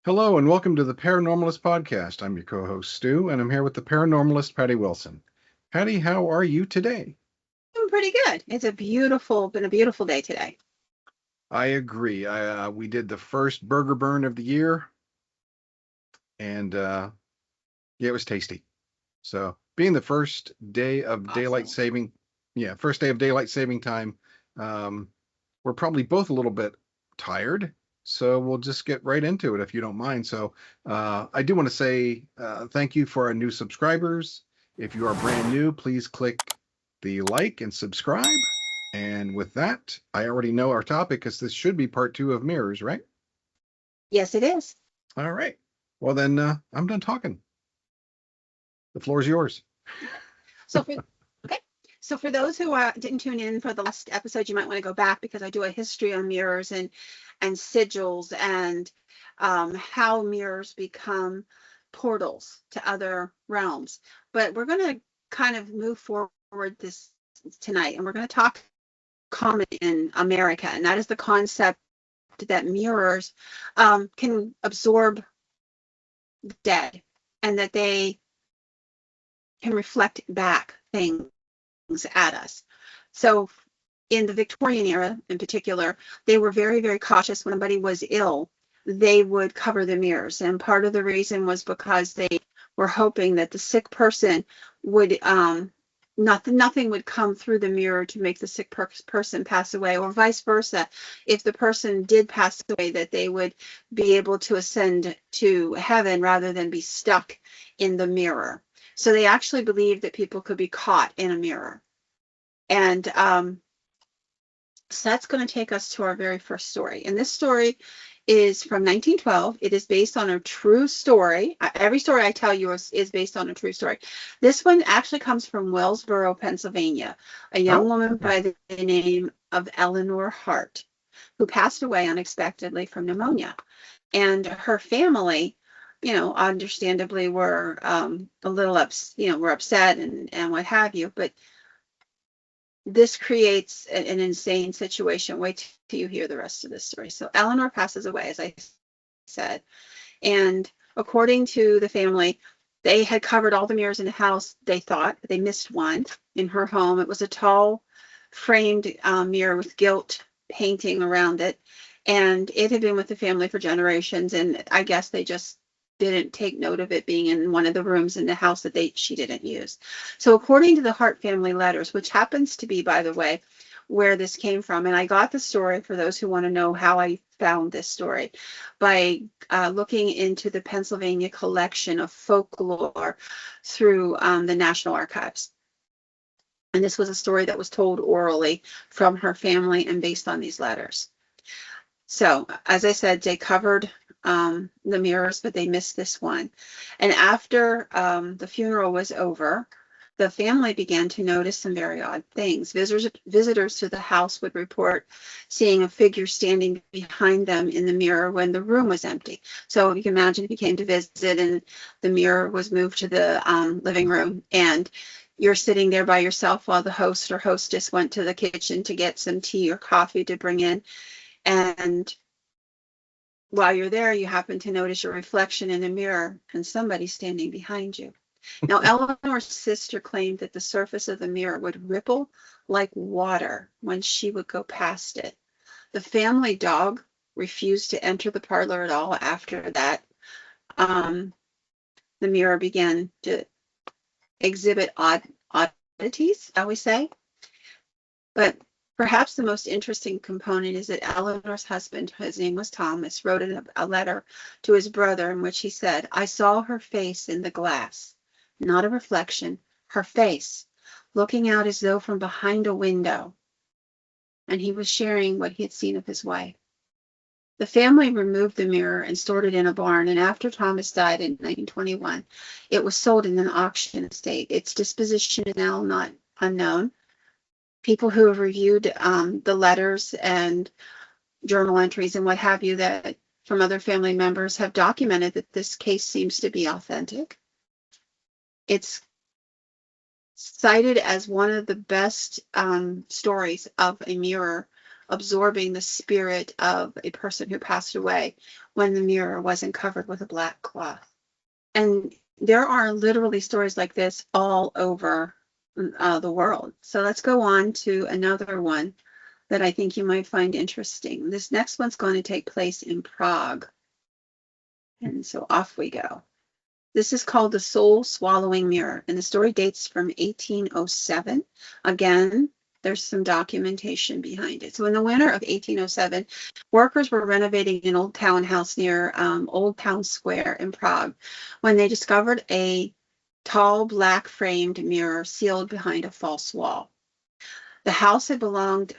Hello and welcome to the Paranormalist Podcast. I'm your co-host Stu, and I'm here with the paranormalist Patty Wilson. Patty, how are you today? I'm pretty good. Been a beautiful day today. I agree. We did the first burger burn of the year, and yeah, it was tasty. So, being the first day of daylight Awesome. saving, first day of daylight saving time, um, we're probably both a little bit tired. So we'll just get right into it if you don't mind. So I do want to say thank you for our new subscribers. If you are brand new, please click the like and subscribe. And with that, I already know our topic because this should be part two of mirrors, right? Yes, it is. All right. Well, then I'm done talking. The floor is yours. So for okay. So for those who didn't tune in for the last episode, you might want to go back because I do a history on mirrors and sigils and how mirrors become portals to other realms. But we're going to kind of move forward this tonight, and we're going to talk common in America, and that is the concept that mirrors can absorb dead and that they can reflect back things at us. So in the Victorian era in particular, they were very, very cautious when somebody was ill. They would cover the mirrors. And part of the reason was because they were hoping that the sick person would nothing would come through the mirror to make the sick person pass away, or vice versa. If the person did pass away, that they would be able to ascend to heaven rather than be stuck in the mirror. So they actually believed that people could be caught in a mirror. And so that's going to take us to our very first story. And this story is from 1912. It is based on a true story. Every story I tell you is based on a true story. This one actually comes from Wellsboro, Pennsylvania. A young Oh, woman by the name of Eleanor Hart, who passed away unexpectedly from pneumonia. And her family, understandably were a little were upset and what have you. But this creates an insane situation. Wait till you hear the rest of this story. So Eleanor passes away, as I said, and according to the family, they had covered all the mirrors in the house. They thought, but they missed one in her home. It was a tall framed mirror with gilt painting around it, and it had been with the family for generations, and I guess they just didn't take note of it being in one of the rooms in the house that she didn't use. So according to the Hart family letters, which happens to be, by the way, where this came from, and I got the story for those who want to know how I found this story by looking into the Pennsylvania collection of folklore through the National Archives. And this was a story that was told orally from her family and based on these letters. So, as I said, they covered the mirrors, but they missed this one. And after the funeral was over, the family began to notice some very odd things. Visitors to the house would report seeing a figure standing behind them in the mirror when the room was empty. So you can imagine if you came to visit and the mirror was moved to the living room, and you're sitting there by yourself while the host or hostess went to the kitchen to get some tea or coffee to bring in. And while you're there, you happen to notice your reflection in the mirror and somebody standing behind you. Now, Eleanor's sister claimed that the surface of the mirror would ripple like water when she would go past it. The family dog refused to enter the parlor at all after that. The mirror began to exhibit oddities, shall we say. But perhaps the most interesting component is that Eleanor's husband, his name was Thomas, wrote a letter to his brother in which he said, "I saw her face in the glass, not a reflection, her face, looking out as though from behind a window." And he was sharing what he had seen of his wife. The family removed the mirror and stored it in a barn, and after Thomas died in 1921, it was sold in an auction estate. Its disposition is now not unknown. People who have reviewed the letters and journal entries and what have you that from other family members have documented that this case seems to be authentic. It's cited as one of the best stories of a mirror absorbing the spirit of a person who passed away when the mirror wasn't covered with a black cloth. And there are literally stories like this all over the world. So let's go on to another one that I think you might find interesting. This next one's going to take place in Prague. And so off we go. This is called the Soul Swallowing Mirror, and the story dates from 1807. Again, there's some documentation behind it. So in the winter of 1807, workers were renovating an old townhouse near Old Town Square in Prague when they discovered a tall black framed mirror sealed behind a false wall. The house had belonged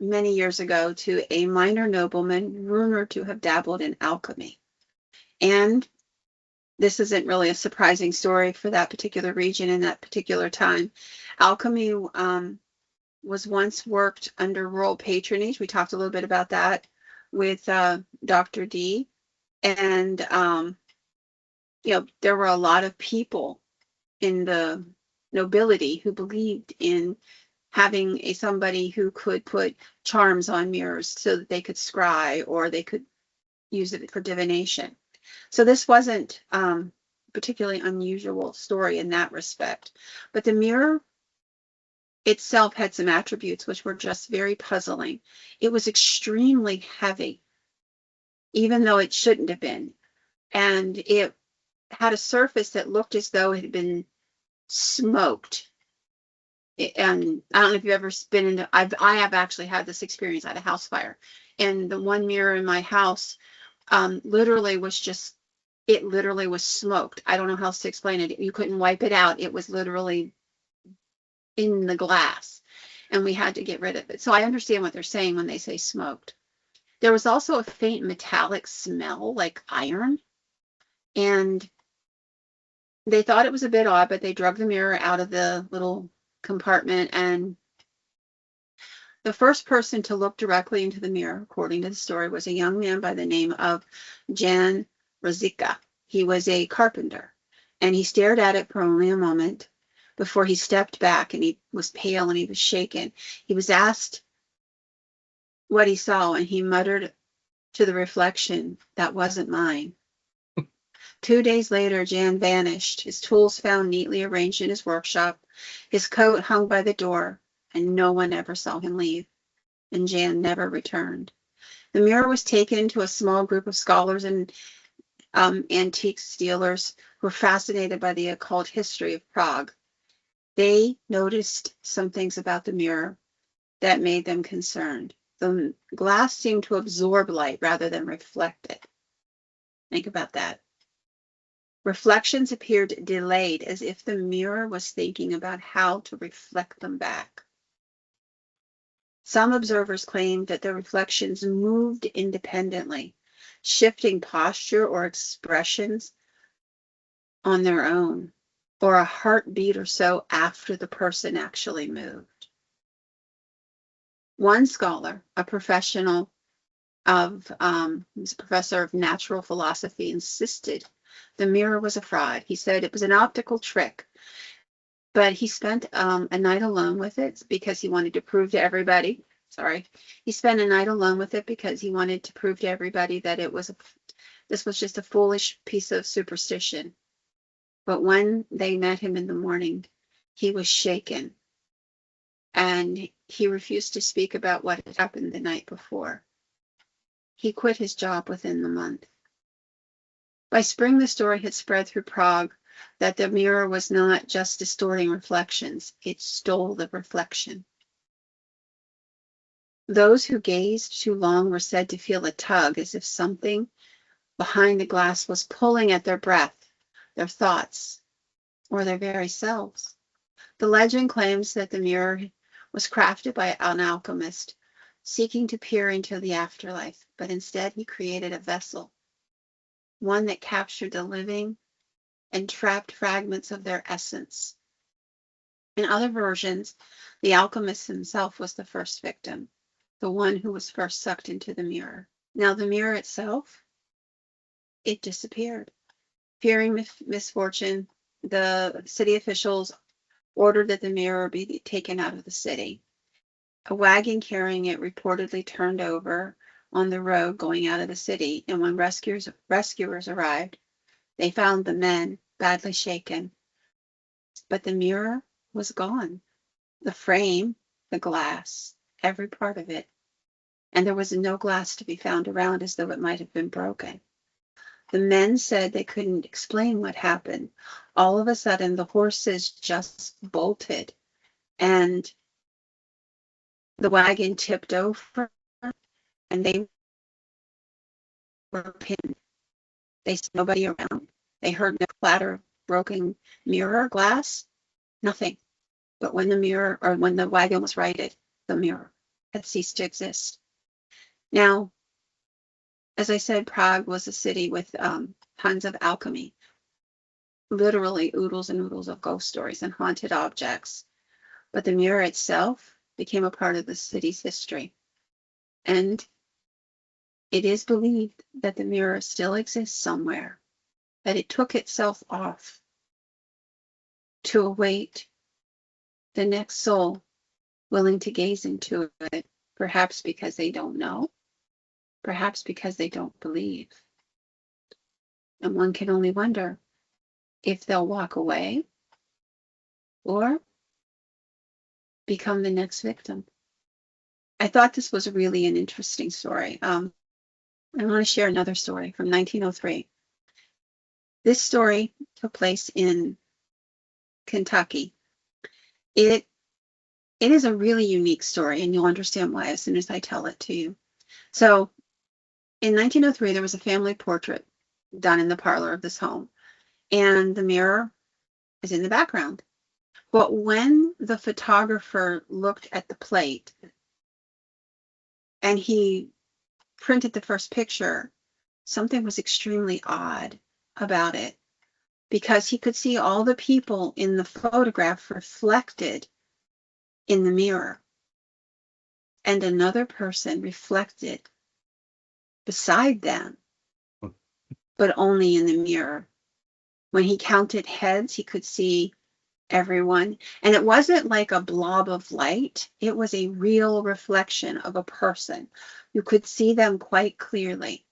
many years ago to a minor nobleman rumored to have dabbled in alchemy. And this isn't really a surprising story for that particular region in that particular time. Alchemy was once worked under royal patronage. We talked a little bit about that with Dr. D. And, there were a lot of people in the nobility who believed in having somebody who could put charms on mirrors so that they could scry or they could use it for divination. So this wasn't particularly unusual story in that respect. But the mirror itself had some attributes which were just very puzzling. It was extremely heavy, even though it shouldn't have been. And it had a surface that looked as though it had been smoked. And I don't know if you've ever been into, I have actually had this experience at a house fire. And the one mirror in my house literally was smoked. I don't know how else to explain it. You couldn't wipe it out. It was literally in the glass, and we had to get rid of it. So I understand what they're saying when they say smoked. There was also a faint metallic smell like iron, and they thought it was a bit odd, but they drug the mirror out of the little compartment, and the first person to look directly into the mirror, according to the story, was a young man by the name of Jan Ruzicka. He was a carpenter, and he stared at it for only a moment before he stepped back, and he was pale and he was shaken. He was asked what he saw, and he muttered to the reflection, "That wasn't mine." 2 days later, Jan vanished, his tools found neatly arranged in his workshop, his coat hung by the door, and no one ever saw him leave, and Jan never returned. The mirror was taken to a small group of scholars and antiques dealers who were fascinated by the occult history of Prague. They noticed some things about the mirror that made them concerned. The glass seemed to absorb light rather than reflect it. Think about that. Reflections appeared delayed, as if the mirror was thinking about how to reflect them back. Some observers claimed that the reflections moved independently, shifting posture or expressions on their own, or a heartbeat or so after the person actually moved. One scholar, a professional he's a professor of natural philosophy, insisted the mirror was a fraud. He said it was an optical trick, but he spent a night alone with it because he wanted to prove to everybody. He spent a night alone with it because he wanted to prove to everybody that this was just a foolish piece of superstition. But when they met him in the morning, he was shaken, and he refused to speak about what had happened the night before. He quit his job within the month. By spring, the story had spread through Prague that the mirror was not just distorting reflections, it stole the reflection. Those who gazed too long were said to feel a tug, as if something behind the glass was pulling at their breath, their thoughts, or their very selves. The legend claims that the mirror was crafted by an alchemist seeking to peer into the afterlife, but instead he created a vessel, one that captured the living and trapped fragments of their essence. In other versions, the alchemist himself was the first victim, the one who was first sucked into the mirror. Now, the mirror itself, it disappeared. Fearing misfortune, the city officials ordered that the mirror be taken out of the city. A wagon carrying it reportedly turned over on the road going out of the city, and when rescuers arrived, they found the men badly shaken. But the mirror was gone. The frame, the glass, every part of it. And there was no glass to be found around, as though it might have been broken. The men said they couldn't explain what happened. All of a sudden, the horses just bolted, and the wagon tipped over, and they were pinned. They saw nobody around. They heard no clatter of broken mirror glass, nothing. But when the wagon was righted, the mirror had ceased to exist. Now, as I said, Prague was a city with tons of alchemy, literally oodles and oodles of ghost stories and haunted objects. But the mirror itself became a part of the city's history. And it is believed that the mirror still exists somewhere, that it took itself off to await the next soul willing to gaze into it, perhaps because they don't know, perhaps because they don't believe. And one can only wonder if they'll walk away or become the next victim. I thought this was really an interesting story. I want to share another story from 1903. This story took place in Kentucky. It is a really unique story, and you'll understand why as soon as I tell it to you. So, in 1903, there was a family portrait done in the parlor of this home, and the mirror is in the background. But when the photographer looked at the plate and he printed the first picture, something was extremely odd about it, because he could see all the people in the photograph reflected in the mirror, and another person reflected beside them, but only in the mirror. When he counted heads, he could see everyone. And it wasn't like a blob of light. It was a real reflection of a person. You could see them quite clearly.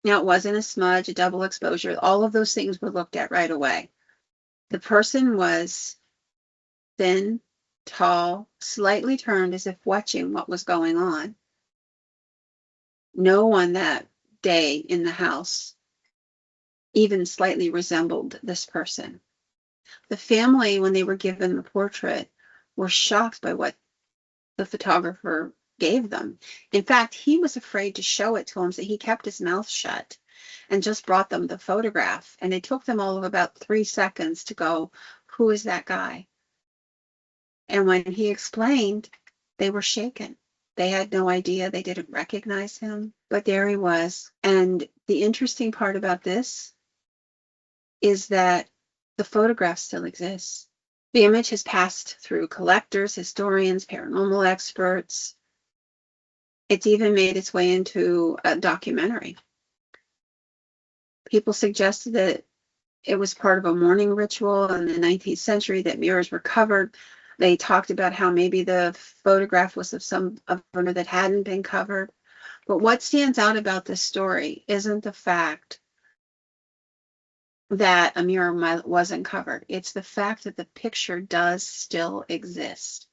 Now, it wasn't a smudge, a double exposure. All of those things were looked at right away. The person was thin, tall, slightly turned as if watching what was going on. No one that day in the house even slightly resembled this person. The family, when they were given the portrait, were shocked by what the photographer gave them. In fact, he was afraid to show it to them, so he kept his mouth shut and just brought them the photograph. And it took them all of about 3 seconds to go, "Who is that guy?" And when he explained, they were shaken. They had no idea. They didn't recognize him, but there he was. And the interesting part about this is that the photograph still exists. The image has passed through collectors, historians, paranormal experts. It's even made its way into a documentary. People suggested that it was part of a mourning ritual in the 19th century, that mirrors were covered. They talked about how maybe the photograph was of some owner that hadn't been covered. But what stands out about this story isn't the fact that a mirror wasn't covered. It's the fact that the picture does still exist.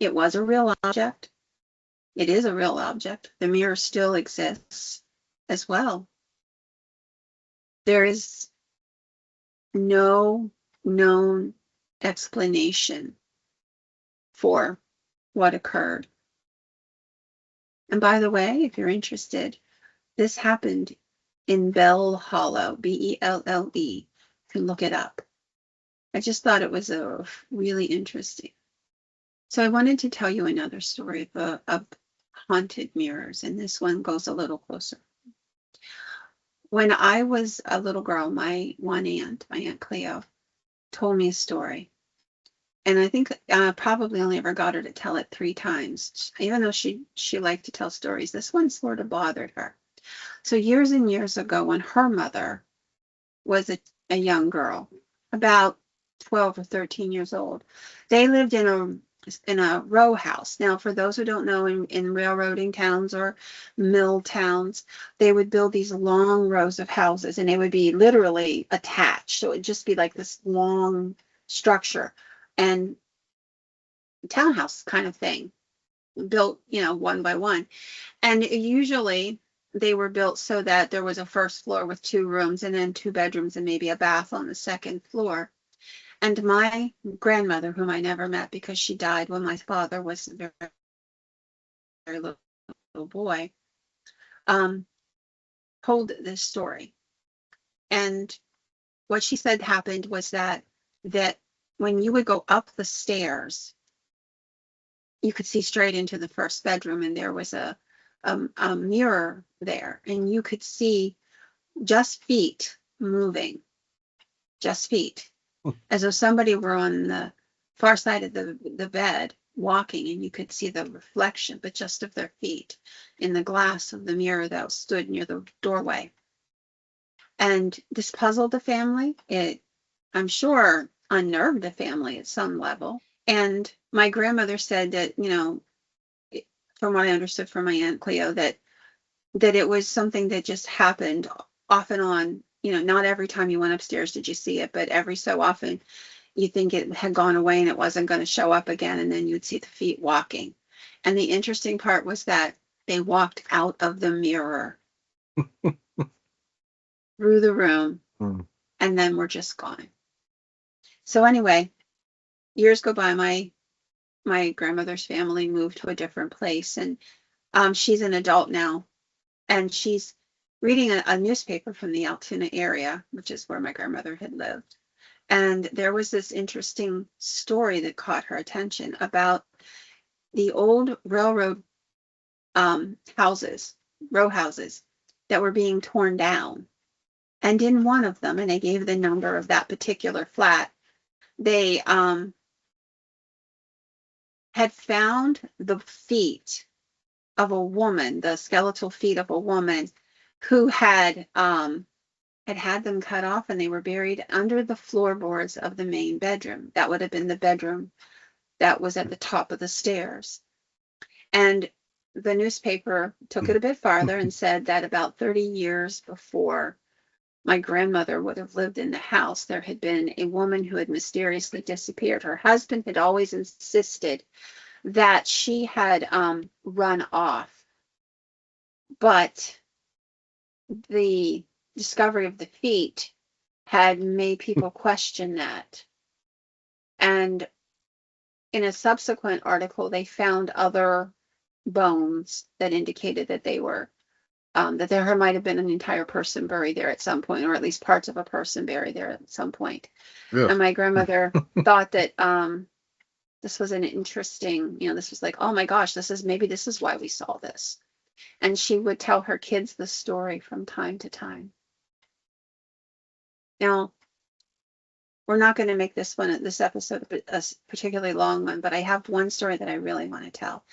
It was a real object. It is a real object. The mirror still exists as well. There is no known explanation for what occurred. And by the way, if you're interested, this happened in Bell Hollow, Belle. You can look it up. I just thought it was really interesting. So I wanted to tell you another story of haunted mirrors, and this one goes a little closer. When I was a little girl, my Aunt Cleo, told me a story. And I think probably only ever got her to tell it 3 times. Even though she liked to tell stories, this one sort of bothered her. So years and years ago, when her mother was a young girl, about 12 or 13 years old, they lived in in a row house. Now, for those who don't know, in railroading towns or mill towns, they would build these long rows of houses, and they would be literally attached. So it'd just be like this long structure and townhouse kind of thing, built, one by one. And usually they were built so that there was a first floor with 2 rooms and then 2 bedrooms and maybe a bath on the second floor. And my grandmother, whom I never met because she died when my father was a very, very little boy, told this story. And what she said happened was that when you would go up the stairs, you could see straight into the first bedroom, and there was a mirror there, and you could see just feet moving, just feet, as though somebody were on the far side of the bed walking, and you could see the reflection, but just of their feet in the glass of the mirror that stood near the doorway. And this puzzled the family. It, I'm sure, unnerved the family at some level. And my grandmother said that, from what I understood from my Aunt Cleo, that it was something that just happened off and on. Not every time you went upstairs did you see it, but every so often you think it had gone away and it wasn't going to show up again, and then you'd see the feet walking. And the interesting part was that they walked out of the mirror through the room and then were just gone. So anyway, years go by. My grandmother's family moved to a different place, and she's an adult now, and she's reading a newspaper from the Altoona area, which is where my grandmother had lived. And there was this interesting story that caught her attention about the old railroad houses, row houses, that were being torn down. And in one of them, and they gave the number of that particular flat, they had found the feet of a woman, the skeletal feet of a woman who had had them cut off, and they were buried under the floorboards of the main bedroom. That would have been the bedroom that was at the top of the stairs. And the newspaper took it a bit farther and said that about 30 years before my grandmother would have lived in the house, there had been a woman who had mysteriously disappeared. Her husband had always insisted that she had run off, but the discovery of the feet had made people question that. And in a subsequent article, they found other bones that indicated that they were that there might have been an entire person buried there at some point, or at least parts of a person buried there at some point. Yeah. And my grandmother thought that this was an interesting, this was like, oh my gosh, this is why we saw this. And she would tell her kids the story from time to time. Now, we're not going to make this episode a particularly long one, but I have one story that I really want to tell.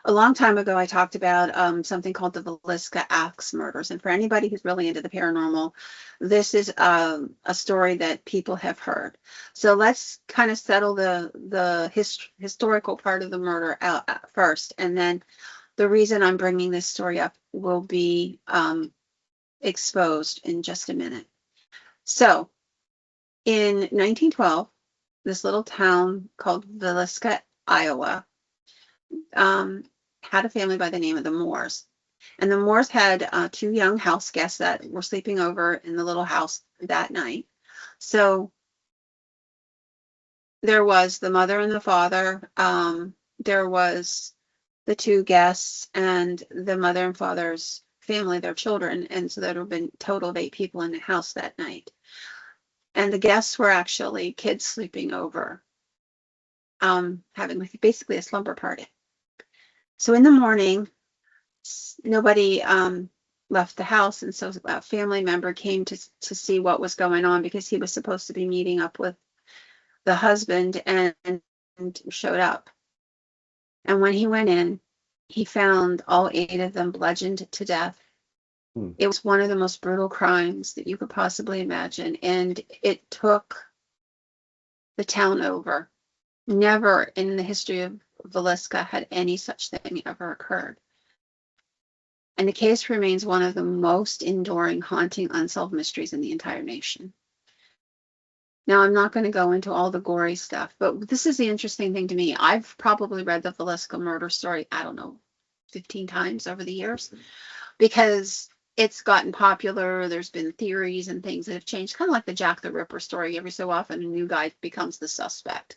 A long time ago, I talked about something called the Villisca Axe murders. And for anybody who's really into the paranormal, this is a story that people have heard. So let's kind of settle the historical part of the murder out first. And then the reason I'm bringing this story up will be exposed in just a minute. So in 1912, this little town called Villisca, Iowa, had a family by the name of the Moores. And the Moores had 2 young house guests that were sleeping over in the little house that night. So there was the mother and the father, there was the 2 guests, and the mother and father's family, their children. And so there would have been a total of 8 people in the house that night. And the guests were actually kids sleeping over, having basically a slumber party. So in the morning, nobody left the house, and so a family member came to see what was going on, because he was supposed to be meeting up with the husband, and showed up. And when he went in, he found all 8 of them bludgeoned to death. It was one of the most brutal crimes that you could possibly imagine, and it took the town over. Never in the history of Villisca had any such thing ever occurred. And the case remains one of the most enduring, haunting, unsolved mysteries in the entire nation. Now, I'm not going to go into all the gory stuff, but this is the interesting thing to me. I've probably read the Villisca murder story, I don't know, 15 times over the years, because it's gotten popular. There's been theories and things that have changed, kind of like the Jack the Ripper story. Every so often, a new guy becomes the suspect.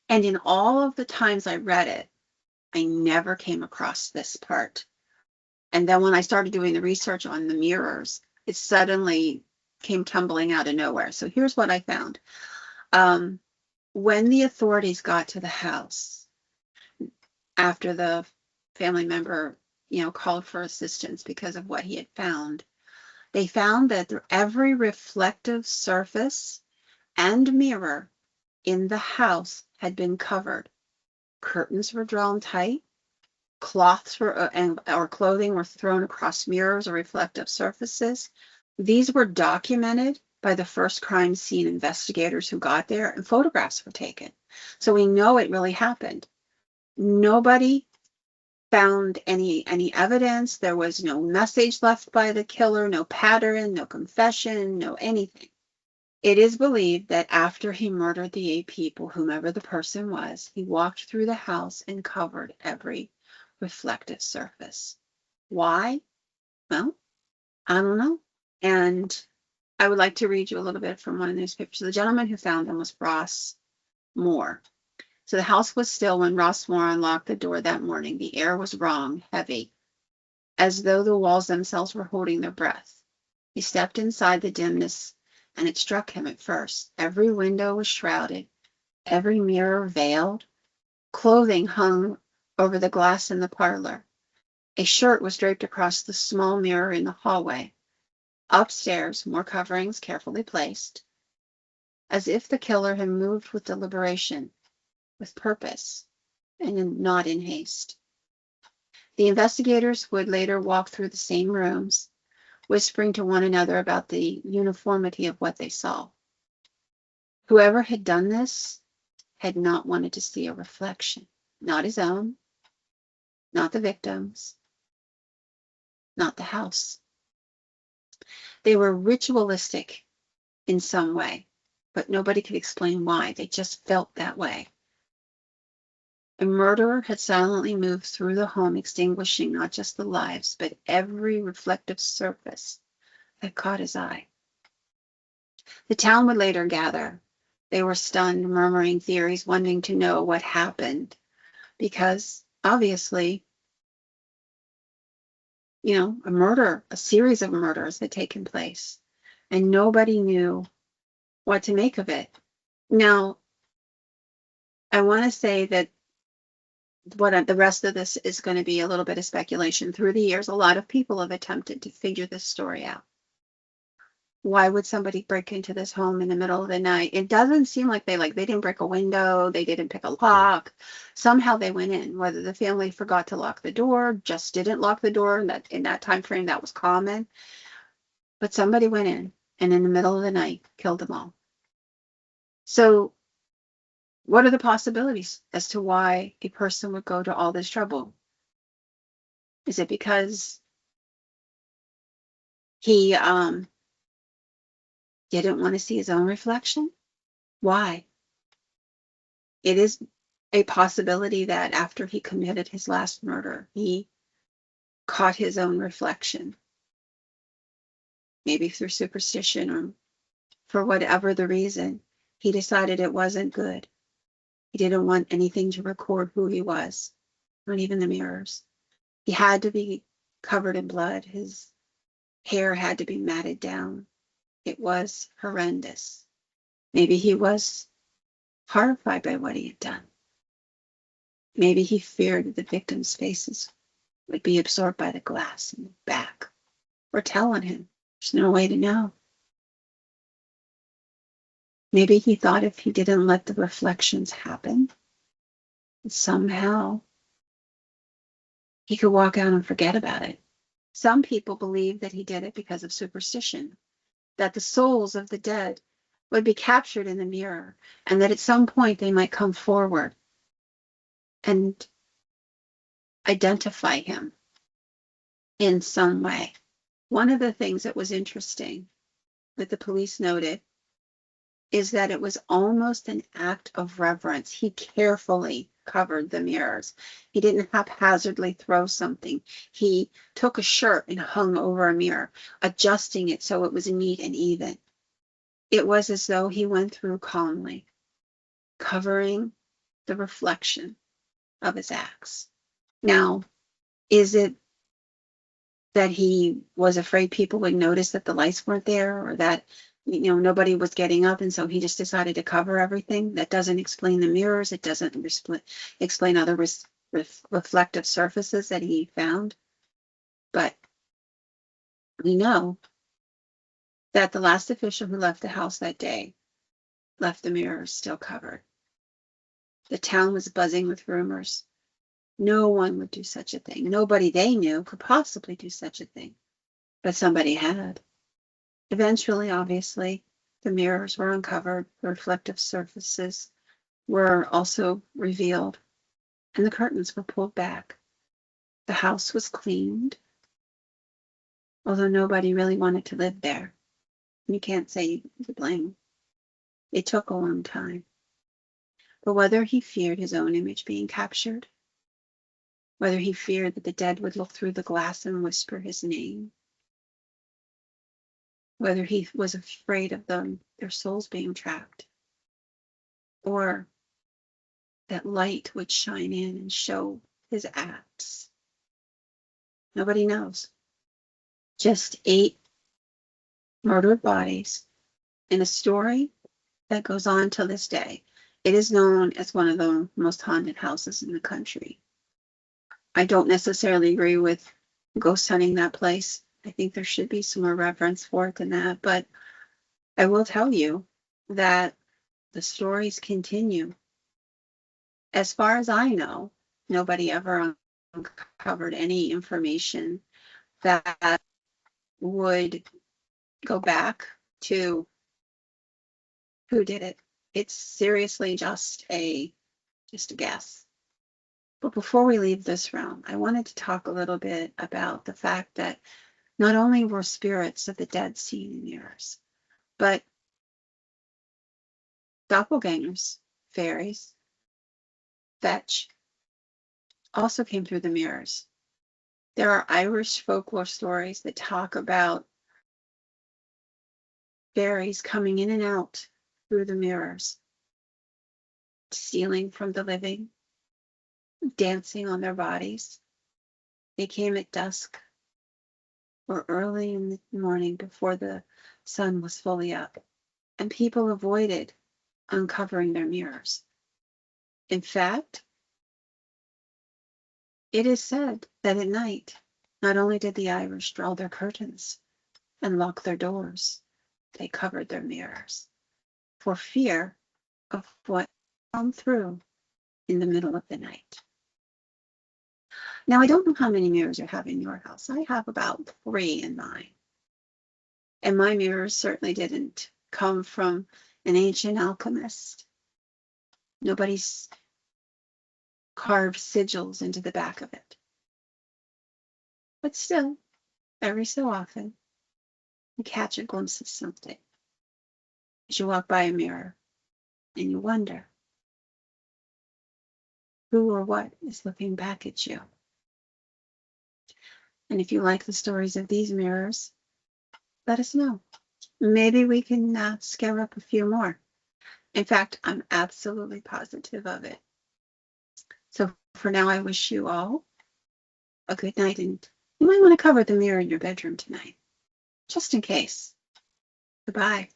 And in all of the times I read it, I never came across this part. And then when I started doing the research on the mirrors, it suddenly came tumbling out of nowhere. So here's what I found. When the authorities got to the house after the family member, called for assistance because of what he had found, they found that every reflective surface and mirror in the house had been covered. Curtains were drawn tight. Cloths or clothing were thrown across mirrors or reflective surfaces. These were documented by the first crime scene investigators who got there, and photographs were taken. So we know it really happened. Nobody found any evidence. There was no message left by the killer, no pattern, no confession, no anything. It is believed that after he murdered the 8 people, whomever the person was, he walked through the house and covered every reflective surface. Why? Well, I don't know. And I would like to read you a little bit from one of the newspapers. So the gentleman who found them was Ross Moore. So the house was still when Ross Moore unlocked the door that morning. The air was wrong, heavy, as though the walls themselves were holding their breath. He stepped inside the dimness, and it struck him at first. Every window was shrouded, every mirror veiled. Clothing hung over the glass in the parlor. A shirt was draped across the small mirror in the hallway. Upstairs, more coverings carefully placed, as if the killer had moved with deliberation, with purpose, and not in haste. The investigators would later walk through the same rooms, whispering to one another about the uniformity of what they saw. Whoever had done this had not wanted to see a reflection, not his own, not the victim's, not the house. They were ritualistic in some way, but nobody could explain why. They just felt that way. A murderer had silently moved through the home, extinguishing not just the lives, but every reflective surface that caught his eye. The town would later gather. They were stunned, murmuring theories, wanting to know what happened, because obviously, a series of murders had taken place, and nobody knew what to make of it. Now, I want to say that the rest of this is going to be a little bit of speculation. Through the years, a lot of people have attempted to figure this story out. Why would somebody break into this home in the middle of the night? It doesn't seem like they didn't break a window, they didn't pick a lock. Somehow they went in, whether the family forgot to lock the door, just didn't lock the door, and that in that time frame that was common. But somebody went in and in the middle of the night killed them all. So what are the possibilities as to why a person would go to all this trouble? Is it because he didn't want to see his own reflection? Why? It is a possibility that after he committed his last murder, he caught his own reflection. Maybe through superstition or for whatever the reason, he decided it wasn't good. He didn't want anything to record who he was, not even the mirrors. He had to be covered in blood. His hair had to be matted down. It was horrendous. Maybe he was horrified by what he had done. Maybe he feared that the victims' faces would be absorbed by the glass in the back or tell on him. There's no way to know. Maybe he thought if he didn't let the reflections happen, somehow he could walk out and forget about it. Some people believe that he did it because of superstition, that the souls of the dead would be captured in the mirror, and that at some point they might come forward and identify him in some way. One of the things that was interesting that the police noted is that it was almost an act of reverence. He carefully covered the mirrors. He didn't haphazardly throw something. He took a shirt and hung over a mirror, adjusting it so it was neat and even. It was as though he went through calmly, covering the reflection of his acts. Now, is it that he was afraid people would notice that the lights weren't there, or that nobody was getting up, and so he just decided to cover everything? That doesn't explain the mirrors. It doesn't explain other reflective surfaces that he found. But we know that the last official who left the house that day left the mirrors still covered. The town was buzzing with rumors. No one would do such a thing. Nobody they knew could possibly do such a thing. But somebody had. Eventually, obviously, the mirrors were uncovered, the reflective surfaces were also revealed, and the curtains were pulled back. The house was cleaned, although nobody really wanted to live there. You can't say you blame. It took a long time. But whether he feared his own image being captured, whether he feared that the dead would look through the glass and whisper his name, whether he was afraid of their souls being trapped, or that light would shine in and show his acts, nobody knows. Just 8 murdered bodies in a story that goes on till this day. It is known as one of the most haunted houses in the country. I don't necessarily agree with ghost hunting that place. I think there should be some more reverence for it than that. But I will tell you that the stories continue. As far as I know, nobody ever uncovered any information that would go back to who did it. It's seriously just a guess. But before we leave this realm, I wanted to talk a little bit about the fact that not only were spirits of the dead seen in mirrors, but doppelgangers, fairies, fetch, also came through the mirrors. There are Irish folklore stories that talk about fairies coming in and out through the mirrors, stealing from the living, dancing on their bodies. They came at dusk or early in the morning before the sun was fully up, and people avoided uncovering their mirrors. In fact, it is said that at night, not only did the Irish draw their curtains and lock their doors, they covered their mirrors for fear of what come through in the middle of the night. Now, I don't know how many mirrors you have in your house. I have about 3 in mine. And my mirrors certainly didn't come from an ancient alchemist. Nobody's carved sigils into the back of it. But still, every so often, you catch a glimpse of something as you walk by a mirror and you wonder who or what is looking back at you. And if you like the stories of these mirrors, let us know. Maybe we can scare up a few more. In fact, I'm absolutely positive of it. So for now, I wish you all a good night, and you might want to cover the mirror in your bedroom tonight, just in case. Goodbye.